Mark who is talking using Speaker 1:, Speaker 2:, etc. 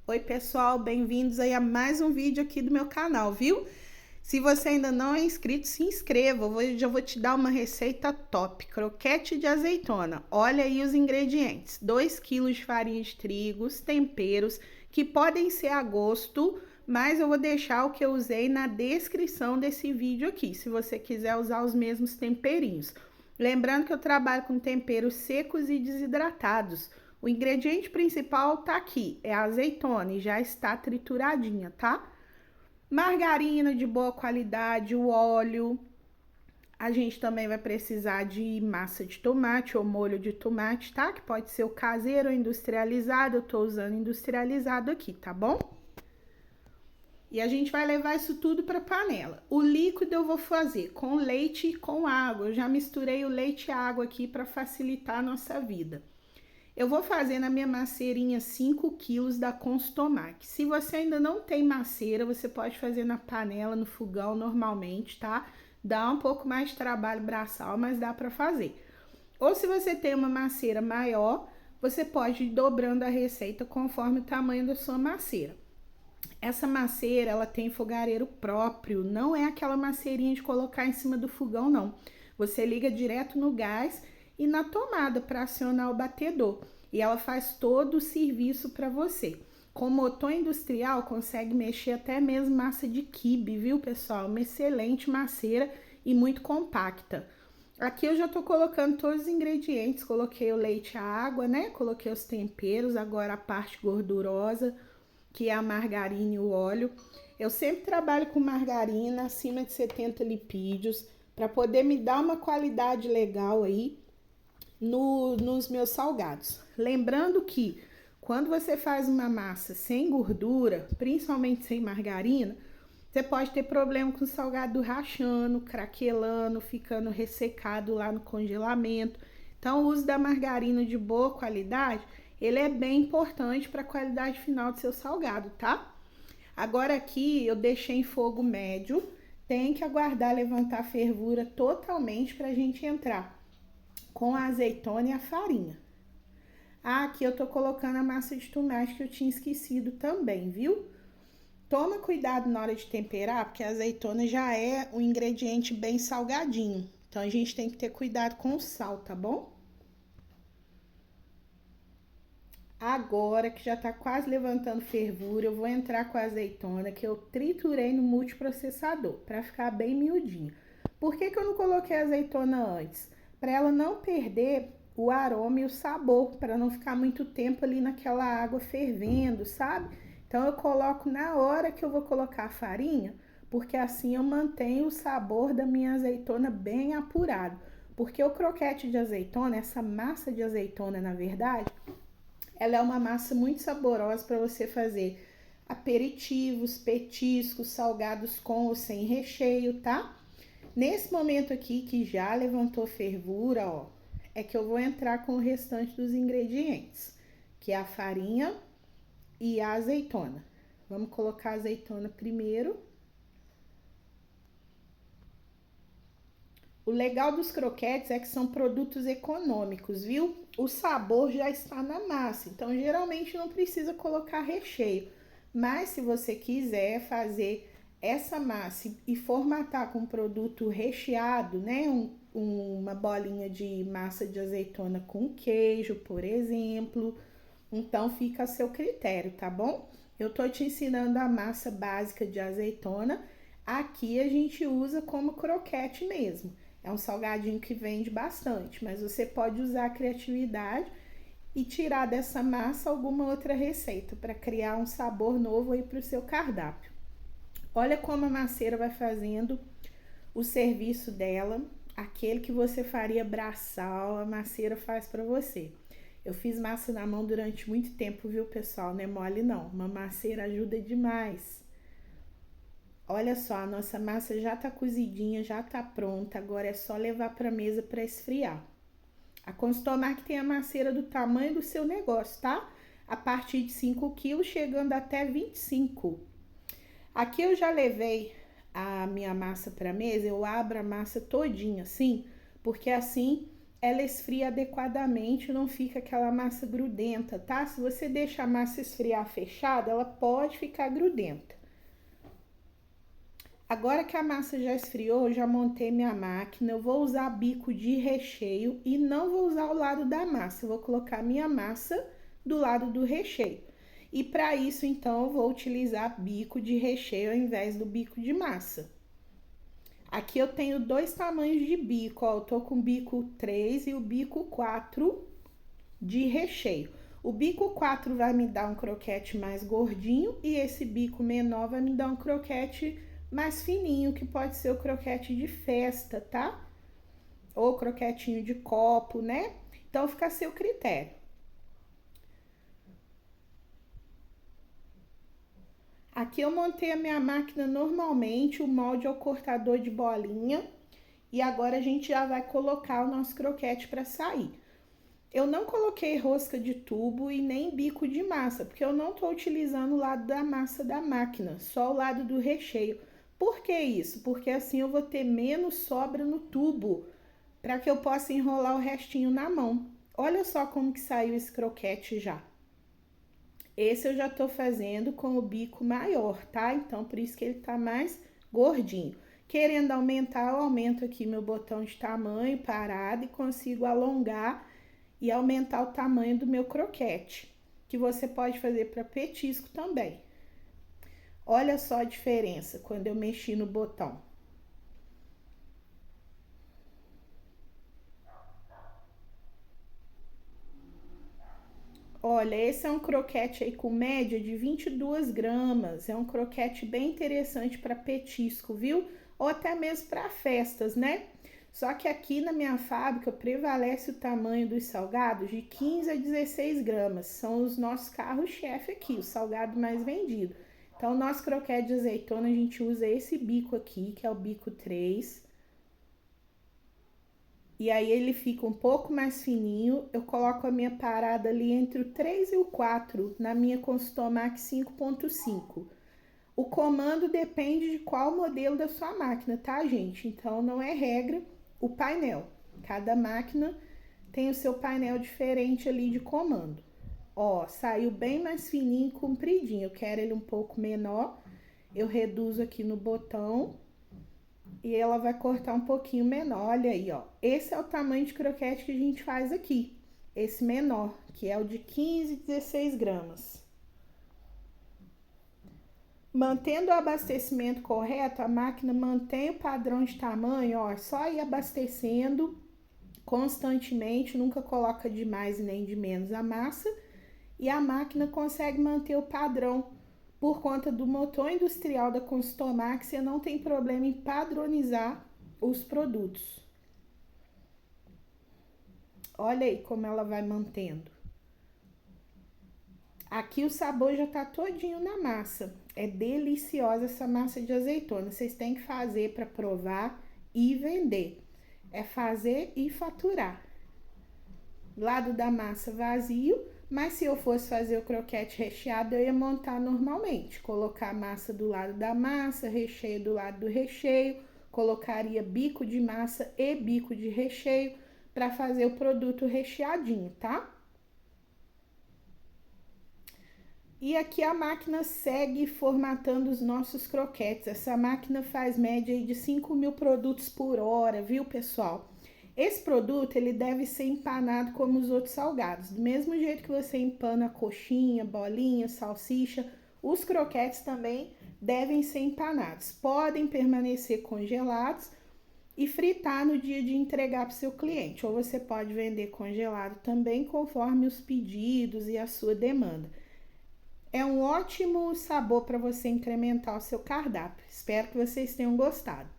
Speaker 1: Oi pessoal, bem-vindos aí a mais um vídeo aqui do meu canal, viu? Se você ainda não é inscrito, se inscreva, já vou te dar uma receita top, croquete de azeitona. Olha aí os ingredientes, 2 kg de farinha de trigo, os temperos, que podem ser a gosto, mas eu vou deixar o que eu usei na descrição desse vídeo aqui, se você quiser usar os mesmos temperinhos. Lembrando que eu trabalho com temperos secos e desidratados. O ingrediente principal tá aqui, é a azeitona e já está trituradinha, tá? Margarina de boa qualidade, o óleo. A gente também vai precisar de massa de tomate ou molho de tomate, tá? Que pode ser o caseiro ou industrializado, eu tô usando industrializado aqui, tá bom? E a gente vai levar isso tudo para panela. O líquido eu vou fazer com leite e com água. Eu já misturei o leite e a água aqui para facilitar a nossa vida. Eu vou fazer na minha maceirinha 5 kg da Constomac. Se você ainda não tem maceira, você pode fazer na panela, no fogão normalmente, tá? Dá um pouco mais de trabalho braçal, mas dá para fazer. Ou se você tem uma maceira maior, você pode ir dobrando a receita conforme o tamanho da sua maceira. Essa maceira, ela tem fogareiro próprio, não é aquela maceirinha de colocar em cima do fogão, não. Você liga direto no gás e na tomada para acionar o batedor. E ela faz todo o serviço para você. Com motor industrial, consegue mexer até mesmo massa de quibe, viu, pessoal? Uma excelente maceira e muito compacta. Aqui eu já tô colocando todos os ingredientes, coloquei o leite e a água, né? Coloquei os temperos, agora a parte gordurosa, que é a margarina e o óleo. Eu sempre trabalho com margarina acima de 70 lipídios, para poder me dar uma qualidade legal aí nos meus salgados. Lembrando que quando você faz uma massa sem gordura, principalmente sem margarina, você pode ter problema com o salgado rachando, craquelando, ficando ressecado lá no congelamento. Então, o uso da margarina de boa qualidade, ele é bem importante para a qualidade final do seu salgado, tá? Agora aqui eu deixei em fogo médio, tem que aguardar levantar a fervura totalmente para a gente entrar com a azeitona e a farinha. Aqui eu tô colocando a massa de tomate que eu tinha esquecido também, viu? Toma cuidado na hora de temperar, porque a azeitona já é um ingrediente bem salgadinho. Então a gente tem que ter cuidado com o sal, tá bom? Agora que já tá quase levantando fervura, eu vou entrar com a azeitona que eu triturei no multiprocessador, para ficar bem miudinho. Por que eu não coloquei a azeitona antes? Para ela não perder o aroma e o sabor, para não ficar muito tempo ali naquela água fervendo, sabe? Então eu coloco na hora que eu vou colocar a farinha, porque assim eu mantenho o sabor da minha azeitona bem apurado. Porque o croquete de azeitona, essa massa de azeitona, na verdade, ela é uma massa muito saborosa para você fazer aperitivos, petiscos, salgados com ou sem recheio, tá? Nesse momento aqui que já levantou fervura, ó, é que eu vou entrar com o restante dos ingredientes, que é a farinha e a azeitona. Vamos colocar a azeitona primeiro. O legal dos croquetes é que são produtos econômicos, viu? O sabor já está na massa, então geralmente não precisa colocar recheio. Mas se você quiser fazer essa massa e formatar com produto recheado, né? Uma bolinha de massa de azeitona com queijo, por exemplo. Então fica a seu critério, tá bom? Eu tô te ensinando a massa básica de azeitona. Aqui a gente usa como croquete mesmo. É um salgadinho que vende bastante, mas você pode usar a criatividade e tirar dessa massa alguma outra receita para criar um sabor novo aí para o seu cardápio. Olha como a maceira vai fazendo o serviço dela, aquele que você faria braçal, a maceira faz para você. Eu fiz massa na mão durante muito tempo, viu, pessoal? Não é mole não, uma maceira ajuda demais. Olha só, a nossa massa já tá cozidinha, já tá pronta, agora é só levar para mesa para esfriar. A Constomac tem a maceira do tamanho do seu negócio, tá? A partir de 5 kg, chegando até 25. Aqui eu já levei a minha massa para mesa, eu abro a massa todinha assim, porque assim ela esfria adequadamente, não fica aquela massa grudenta, tá? Se você deixa a massa esfriar fechada, ela pode ficar grudenta. Agora que a massa já esfriou, eu já montei minha máquina, eu vou usar bico de recheio e não vou usar o lado da massa, eu vou colocar minha massa do lado do recheio. E para isso, então, eu vou utilizar bico de recheio ao invés do bico de massa. Aqui eu tenho dois tamanhos de bico, ó, eu tô com o bico 3 e o bico 4 de recheio. O bico 4 vai me dar um croquete mais gordinho e esse bico menor vai me dar um croquete mais fininho, que pode ser o croquete de festa, tá? Ou croquetinho de copo, né? Então fica a seu critério. Aqui eu montei a minha máquina normalmente, o molde é o cortador de bolinha. E agora a gente já vai colocar o nosso croquete para sair. Eu não coloquei rosca de tubo e nem bico de massa, porque eu não tô utilizando o lado da massa da máquina, só o lado do recheio. Por que isso? Porque assim eu vou ter menos sobra no tubo, para que eu possa enrolar o restinho na mão. Olha só como que saiu esse croquete já. Esse eu já tô fazendo com o bico maior, tá? Então, por isso que ele tá mais gordinho. Querendo aumentar, eu aumento aqui meu botão de tamanho parado e consigo alongar e aumentar o tamanho do meu croquete, que você pode fazer para petisco também. Olha só a diferença quando eu mexi no botão. Olha, esse é um croquete aí com média de 22 gramas. É um croquete bem interessante para petisco, viu? Ou até mesmo para festas, né? Só que aqui na minha fábrica prevalece o tamanho dos salgados de 15 a 16 gramas. São os nossos carros-chefe aqui, o salgado mais vendido. Então, o nosso croquete de azeitona, a gente usa esse bico aqui, que é o bico 3. E aí ele fica um pouco mais fininho. Eu coloco a minha parada ali entre o 3 e o 4 na minha Consultomax 5.5. O comando depende de qual modelo da sua máquina, tá, gente? Então não é regra o painel. Cada máquina tem o seu painel diferente ali de comando. Ó, saiu bem mais fininho e compridinho. Eu quero ele um pouco menor. Eu reduzo aqui no botão e ela vai cortar um pouquinho menor. Olha aí, ó. Esse é o tamanho de croquete que a gente faz aqui. Esse menor, que é o de 15 e 16 gramas. Mantendo o abastecimento correto, a máquina mantém o padrão de tamanho, ó. É só ir abastecendo constantemente, nunca coloca de mais nem de menos a massa. E a máquina consegue manter o padrão. Por conta do motor industrial da Consultomax, você não tem problema em padronizar os produtos. Olha aí como ela vai mantendo. Aqui o sabor já tá todinho na massa. É deliciosa essa massa de azeitona. Vocês têm que fazer para provar e vender. É fazer e faturar. Lado da massa vazio. Mas se eu fosse fazer o croquete recheado, eu ia montar normalmente. Colocar a massa do lado da massa, recheio do lado do recheio. Colocaria bico de massa e bico de recheio para fazer o produto recheadinho, tá? E aqui a máquina segue formatando os nossos croquetes. Essa máquina faz média aí de 5.000 produtos por hora, viu, pessoal? Esse produto, ele deve ser empanado como os outros salgados. Do mesmo jeito que você empana coxinha, bolinha, salsicha, os croquetes também devem ser empanados. Podem permanecer congelados e fritar no dia de entregar para o seu cliente. Ou você pode vender congelado também, conforme os pedidos e a sua demanda. É um ótimo sabor para você incrementar o seu cardápio. Espero que vocês tenham gostado.